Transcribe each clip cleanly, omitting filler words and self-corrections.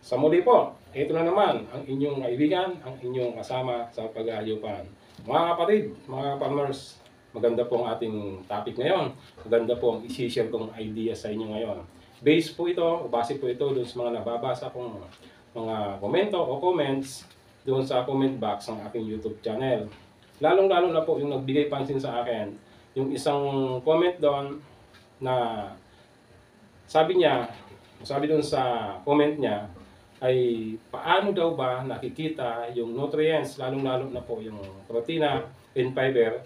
Sa muli po, ito na naman ang inyong kaibigan, ang inyong kasama sa pag-aayupan. Mga kapatid, mga farmers, maganda po ang ating topic ngayon. Maganda po ang isi-share kong idea sa inyo ngayon. Base po ito, o base po ito doon sa mga nababasa kong mga komento o comments doon sa comment box ng aking YouTube channel. Lalong-lalo na po yung nagbigay pansin sa akin, yung isang comment doon na sabi doon sa comment niya, ay paano daw ba nakikita yung nutrients, lalong-lalo na po yung protina and fiber,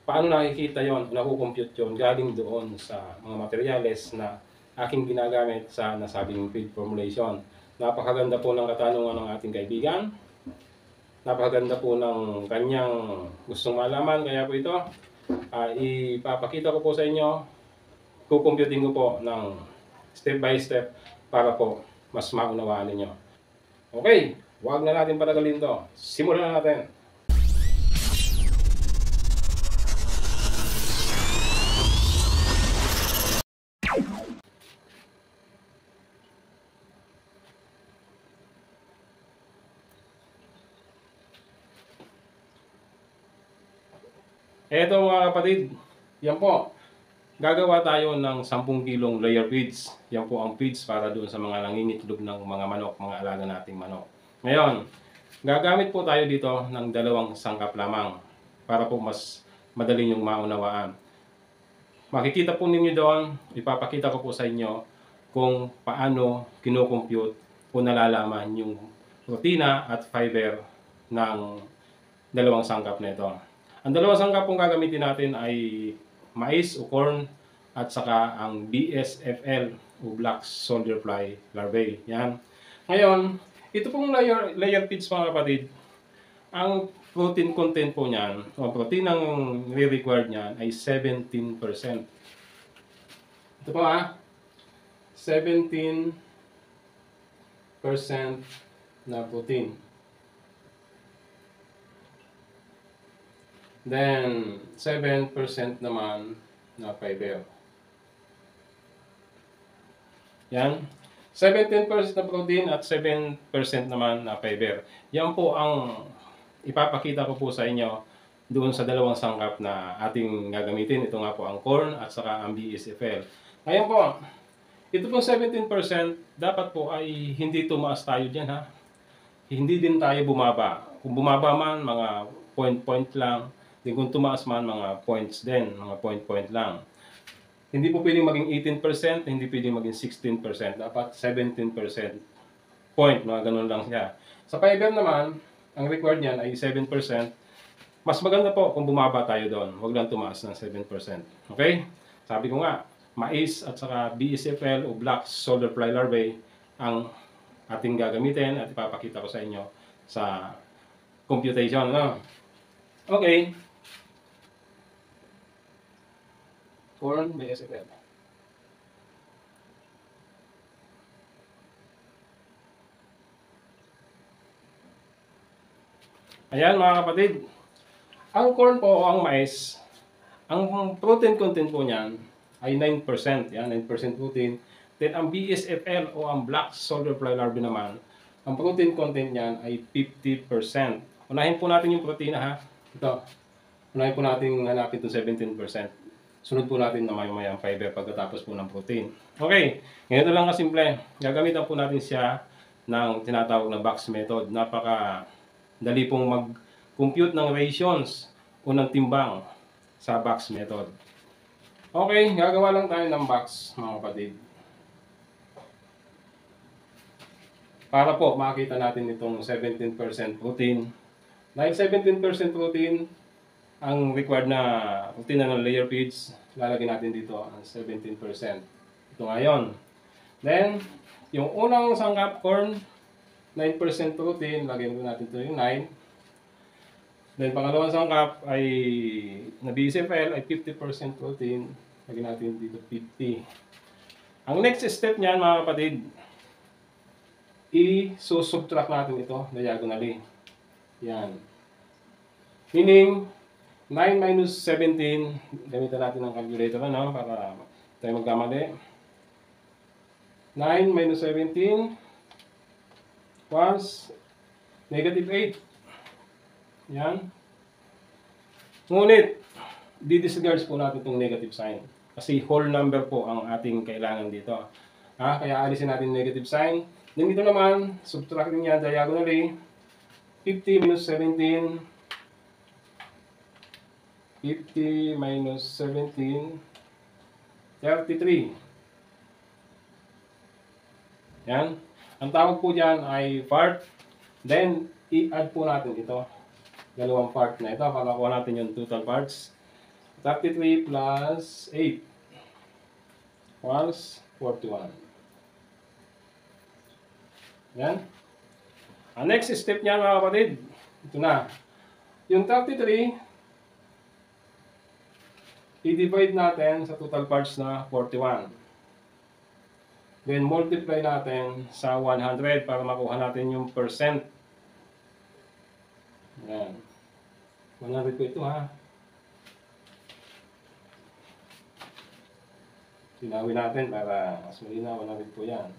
paano nakikita yon, nakukompute yon galing doon sa mga materyales na aking ginagamit sa nasabing feed formulation. Napakaganda po ng katanungan ng ating kaibigan. Napakaganda po ng kanyang gustong malaman. Kaya po ito, ipapakita ko po sa inyo, kukomputing ko po ng step by step para po mas maunawaan ninyo. Okay, huwag na natin patagalin to. Simulan na natin. Eto mga kapatid, yan po. Gagawa tayo ng 10 kilong layer feeds. Yan po ang feeds para doon sa mga nangingitlog ng mga manok, mga alaga nating manok. Ngayon, gagamit po tayo dito ng 2 sangkap lamang para po mas madali yung maunawaan. Makikita po ninyo doon, ipapakita ko po sa inyo kung paano kinocompute o nalalaman yung protina at fiber ng 2 sangkap nito. Ang 2 sangkap pong gagamitin natin ay mais o corn at saka ang BSFL o Black Soldier Fly Larvae. Yan. Ngayon, ito pong layer feeds mga kapatid, ang protein content po niyan, o protein ang re-required niyan ay 17%. Ito po 17% na protein. Then, 7% naman na fiber. Yan. 17% na protein at 7% naman na fiber. Yan po ang ipapakita ko po sa inyo doon sa 2 sangkap na ating gagamitin. Ito nga po ang corn at saka ang BSFL. Ngayon po, ito pong 17%, dapat po ay hindi tumaas tayo dyan Hindi din tayo bumaba. Kung bumaba man, mga point lang. Then kung tumaas man, mga points din, mga point lang. Hindi po pwedeng maging 18%, hindi pwedeng maging 16%. Dapat 17% point, mga ganun lang siya. Sa fiber naman, ang required niyan ay 7%. Mas maganda po kung bumaba tayo doon. Huwag lang tumaas ng 7%. Okay? Sabi ko nga, mais at saka BSFL o Black Soldier Fly Larvae ang ating gagamitin at ipapakita ko sa inyo sa computation. Okay. Corn, BSFL. Ayan mga kapatid. Ang corn po o ang mais, ang protein content po niyan ay 9%. Yan, 9% protein. Then ang BSFL o ang Black Soldier Fly Larvae naman, ang protein content niyan ay 50%. Unahin po natin yung protina Ito. Unahin po natin hanapin itong 17%. Sunod po natin na maya-maya ang fiber pagkatapos po ng protein. Okay, ngayon lang kasimple. Gagamitan po natin siya ng tinatawag na box method. Napaka dali pong mag-compute ng rations o ng timbang sa box method. Okay, gagawa lang tayo ng box mga kapatid. Para po makita natin itong 17% protein. Dahil 17% protein, ang required na protein ng layer feeds, lalagyan natin dito ang 17%. Ito ngayon. Then, yung unang sangkap corn, 9% protein, lagyan natin ito yung 9. Then, pangalawang sangkap ay na BSFL ay 50% protein, lagyan natin dito 50. Ang next step niyan mga kapatid, i-subtract natin ito diagonally. Yan. Meaning, 9 minus 17, gamitan natin ng calculator para tayo magkamali. 9 minus 17, was negative 8. Yan. Ngunit, di-disregards po natin itong negative sign. Kasi whole number po ang ating kailangan dito. Kaya alisin natin negative sign. Then dito naman, subtract niya diagonally. 50 minus 17. 50 minus 17. 33. Yan. Ang tawag po dyan ay part. Then, i-add po natin ito. Dalawang part na ito. Pakakuha natin yung total parts. 33 plus 8 was 41. Yan. Ang next step niya mga kapatid, ito na. Yung 33, i-divide natin sa total parts na 41. Then multiply natin sa 100 para makuha natin yung percent. Yan. 100 po ito ha. Tinawin natin para mas malinaw. 100 po yan.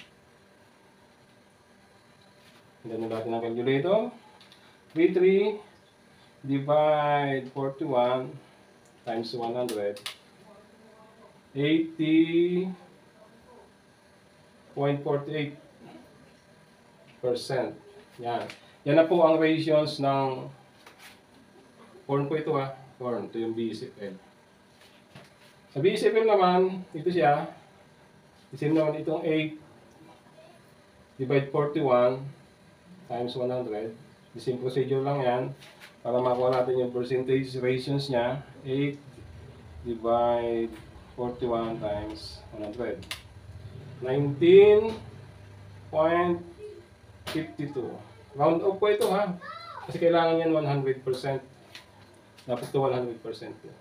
Ganun natin ang calculator. 33 divide 41 times 100. 80.48%. Yan. Yan na po ang ratios ng corn po ito ha. Corn. Ito yung BCFL. Sa BCFL naman, ito siya. Isin naman itong 8 divide 41 times 100. The same procedure lang yan. Para makuha natin yung percentage ratios niya. 8 divide 41 times 100. 19.52. Round off po ito ha. Kasi kailangan yan 100%. Dapat ito 100%.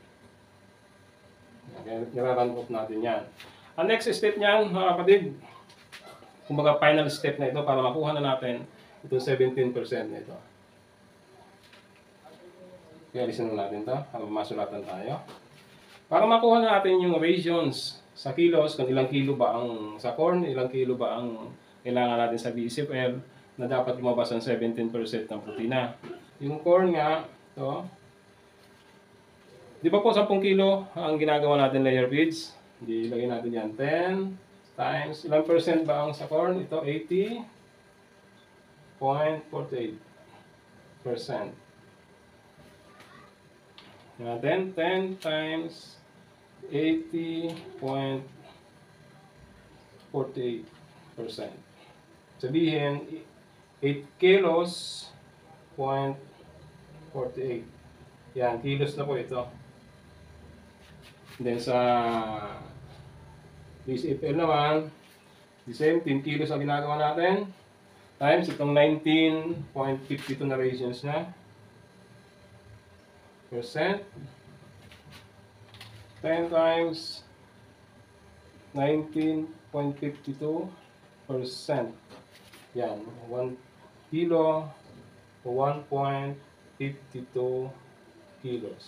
Kaya nira-round off natin yan. Ang next step niyan mga kapatid, kumbaga final step na ito para makuha na natin itong 17% na ito. Kaya alisin na natin ito para masulatan tayo. Para makuha na natin yung rations sa kilos, kung ilang kilo ba ang sa corn, ilang kilo ba ang kailangan natin sa BCFL na dapat lumabas ang 17% ng protina. Yung corn nga, ito, di ba po 10 kilo ang ginagawa natin layer feeds? Di ilagay natin yan 10 times, ilang percent ba ang sa corn? Ito 80.48%. Natin 10 times 80.48%. Sabihin 8 kilos 0.48. Yan, kilos na po ito. Then sa BCFL naman, the same, 10 kilos ang ginagawa natin. Times itong 19.52 na ratios na. Percent. 10 times 19.52%. Yan, 1 kilo o 1.52 kilos.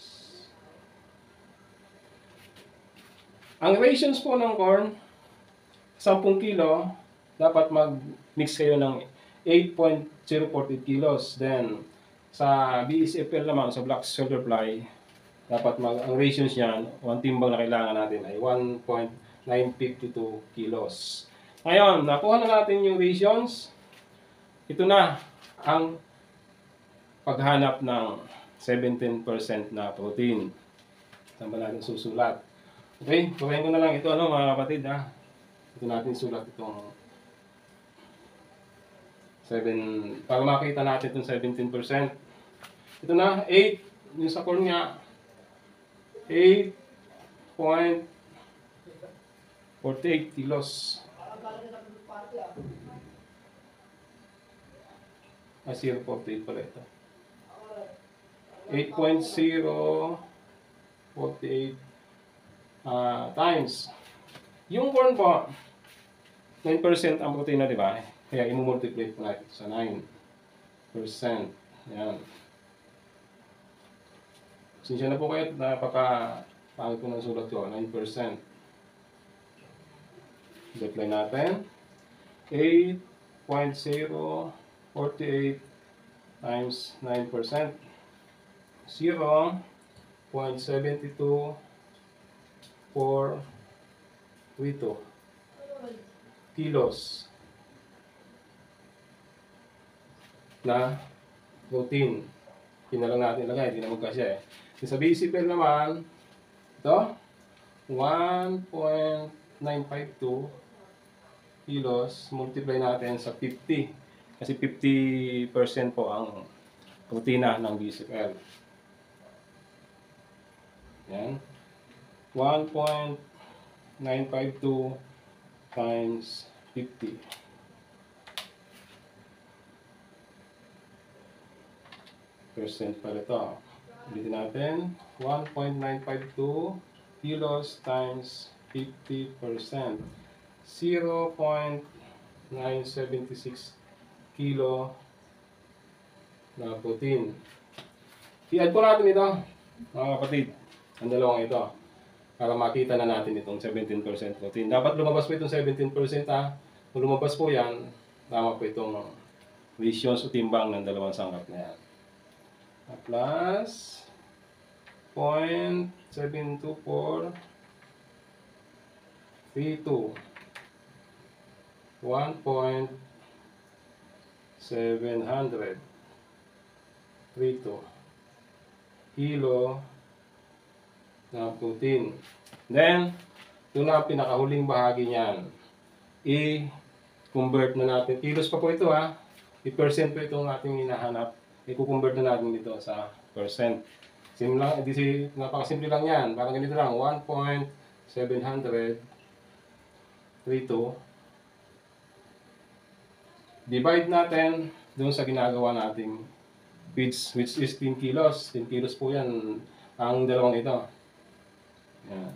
Ang rations po ng corn, 10 kilo, dapat mag-mix kayo ng 8.048 kilos. Then, sa BCFL naman, sa black sugar fly, dapat ang rations niyan, ang timbang na kailangan natin ay 1.952 kilos. Ngayon, nakuha na natin yung rations. Ito na ang paghanap ng 17% na protein. Saan ba natin susulat? Okay, gawin ko na lang ito mga kapatid ha. Ito natin sulat itong 7 para makita natin itong 17%. Ito na 8 yung sa corn nga 8.48 kilos. 0.48 pala ito. 8.048 times. Yung corn po, 9% ang protina, di ba? Kaya i-multiply po natin sa 9%. Yan. Sinsya na po kayo, napaka-pangit ko ng sulat ko, 9%. Multiply natin. 8.048 48 times 9%. 0.72432 kilos na protein. Yun na lang natin ilagay, hindi na magkasya eh. Sa BCPL naman, ito, 1.952 kilos, multiply natin sa 50. Kasi 50% po ang protina ng BCPL. Yan. 1.952 times 50. Percent pala ito. Ulitin natin. 1.952 kilos times 50%. 0.976 kilo na protein. I-add po natin ito, mga kapatid, ang dalawang ito, para makita na natin itong 17% protein. Dapat lumabas po itong 17% ha. Kung lumabas po yan, tama po itong ratios o timbang ng dalawang sangkap na yan. Plus 0.72432 1.732 kilo na protein. Then, ito na ang pinakahuling bahagi niyan. I-convert na natin. Kilos pa po ito ha. I-percent po itong ating hinahanap. I-convert na natin dito sa percent. Napakasimple lang yan. Parang ganito lang. 1.732 divide natin doon sa ginagawa nating feeds, which is 10 kilos. 10 kilos po yan ang dalawang ito. Yan.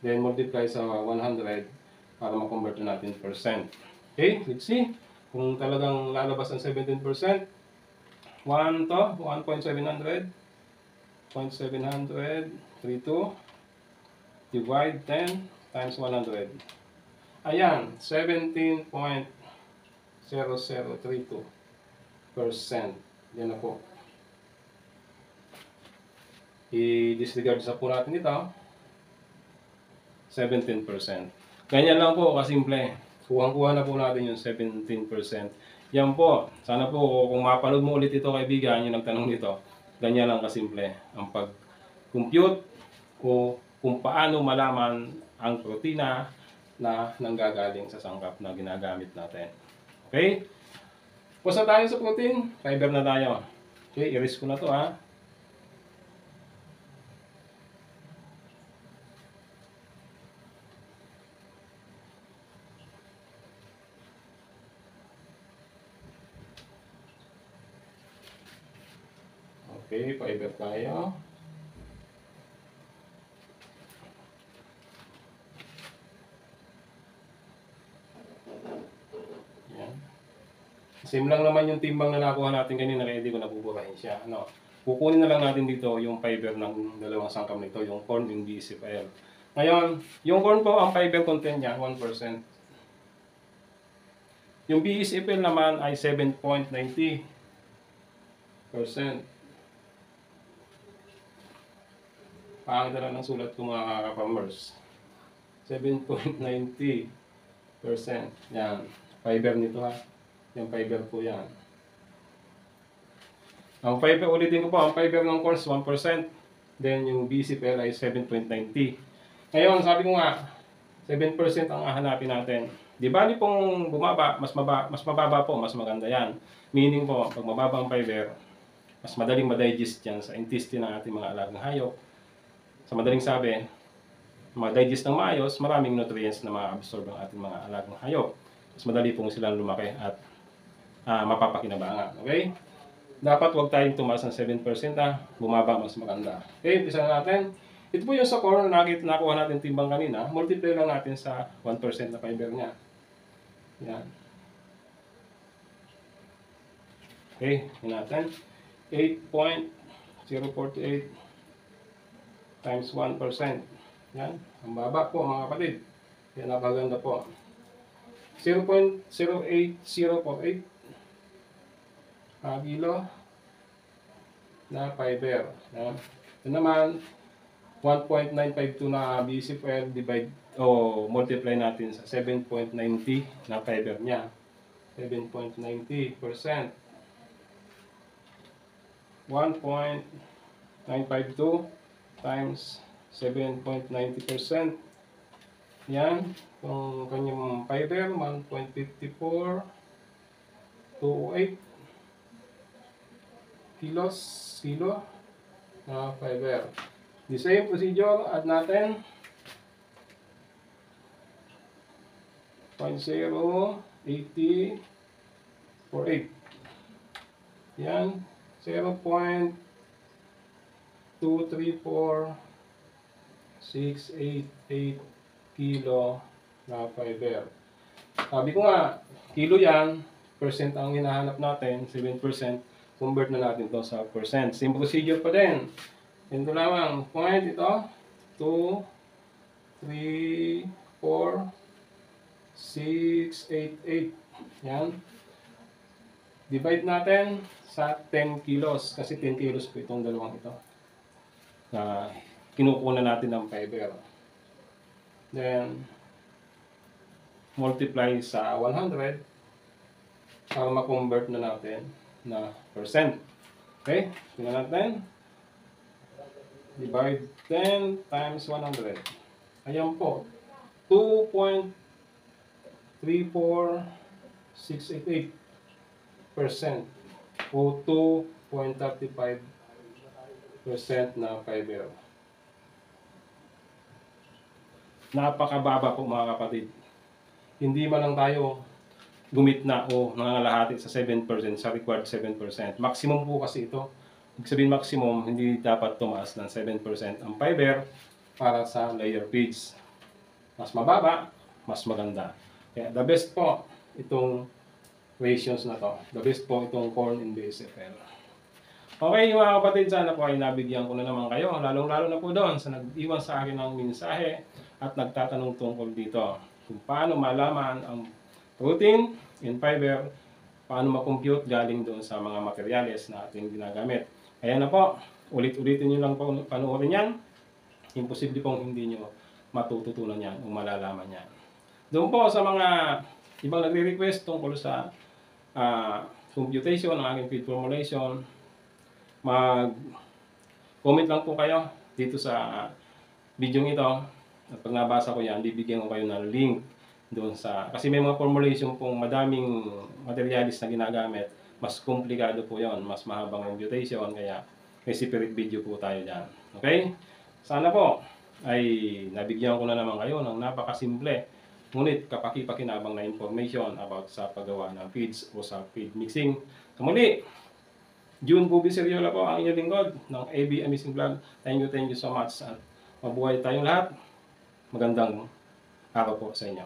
Then multiply sa 100 para ma-convert natin percent. Okay, let's see kung talagang lalabas ang 17%. 1 to 1.700 0.732 divide 10 times 100. Ayan, 17.0032%. Yan na po. I-disregard sa po natin ito. 17%. Ganyan lang po kasimple. Kuhang-kuha na po natin yung 17%. Yan po. Sana po kung mapanood mo ulit ito kaibigan, yung nagtanong nito, ganyan lang kasimple ang pag-compute o kung paano malaman ang protina na nanggagaling sa sangkap na ginagamit natin. Okay? Pusa tayo sa protein. Fiber na tayo. Okay, i-erase ko na to ha. Okay, fiber tayo. Yan. Same lang naman yung timbang na nakuha natin kanina, kaya hindi ko nabuburahin siya. Ano? Kukunin na lang natin dito yung fiber ng dalawang sangkap nito, yung corn, yung BCPL. Ngayon, yung corn po, ang fiber content niya, 1%. Yung BCPL naman ay 7.90%. Pangit na lang ng sulat ko mga ka-farmers. 7.90%. Yan. Fiber nito ha. Yung fiber po yan. Ang fiber, ulitin ko po, ang fiber ng corn 1%. Then yung BCPL ay 7.90. Ngayon, sabi ko nga, 7% ang hahanapin natin. Di bali pong bumaba, mas mababa po, mas maganda yan. Meaning po, pag mababa ang fiber, mas madaling ma-digest yan sa intestine ng ating mga alagang hayop. Sa madaling sabi, ma-digest ng maayos, maraming nutrients na ma-absorb ang ating mga alagang hayop. Mas madali pong silang lumaki at mapapakinabangan. Okay? Dapat huwag tayong tumaas ng 7%, bumaba mas maganda. Okay, umpisa na natin. Ito po yung sa corn na nakuha natin timbang kanina. Multiply lang natin sa 1% na fiber niya. Yan. Okay, yun natin. 8.048 times 1%. Yan. Ang baba po mga kapatid. Yan, napaganda po. 0.08048 kilo na fiber. Yan. Ito naman, 1.952 na BCFL divide o multiply natin sa 7.90 na fiber niya. 7.90%. 1.952 times 7.90%. Yan. Kung kanyang fiber, 1.54 208 kilo na fiber. The same procedure, add natin 0.08048. Yan, 0.234688 kilo na fiber. Sabi ko nga, kilo yan, percent ang hinahanap natin, 7%, convert na natin to sa percent. Same procedure pa din. Ito lamang, point ito, 2, 3, 4, 6, 8, 8. Yan. Divide natin sa 10 kilos, kasi 10 kilos po itong dalawang ito. Na kinukuha natin ng fiber. Then, multiply sa 100 para ma-convert na natin na percent. Okay? Tingnan natin. Divide 10 times 100. Ayan po. 2.34688% o 2.35% na fiber. Napakababa po mga kapatid. Hindi man lang tayo gumitna o nangangalahati sa 7% sa required 7%. Maximum po kasi ito. Ibig sabihin maximum, hindi dapat tumaas ng 7% ang fiber para sa layer feeds. Mas mababa, mas maganda. Kaya the best po itong ratios na to. The best po itong corn in BCFL. Okay mga kapatid, sana po ay nabigyan ko na naman kayo. Lalong-lalo na po doon sa nag-iwan sa akin ng mensahe at nagtatanong tungkol dito. Kung paano malaman ang protein and fiber, paano ma-compute galing doon sa mga materyales na ating ginagamit. Kaya na po, ulit-ulitin nyo lang po panoorin yan. Imposible pong hindi nyo matututunan yan o malalaman yan. Doon po sa mga ibang nagre-request tungkol sa computation ng aking feed formulation, mag-comment lang po kayo dito sa video ito. At pag nabasa ko yan, bibigyan ko kayo ng link doon sa, kasi may mga formulation pong madaming materialis na ginagamit, mas komplikado po yon, mas mahabang computation, kaya may separate video po tayo dyan. Okay? Sana po ay nabigyan ko na naman kayo ng napakasimple, ngunit kapaki-pakinabang na information about sa paggawa ng feeds o sa feed mixing. So muli, June Bubi Seriola po ang inyong lingkod ng AB Amazing Vlog. Thank you so much at mabuhay tayong lahat. Magandang araw po sa inyo.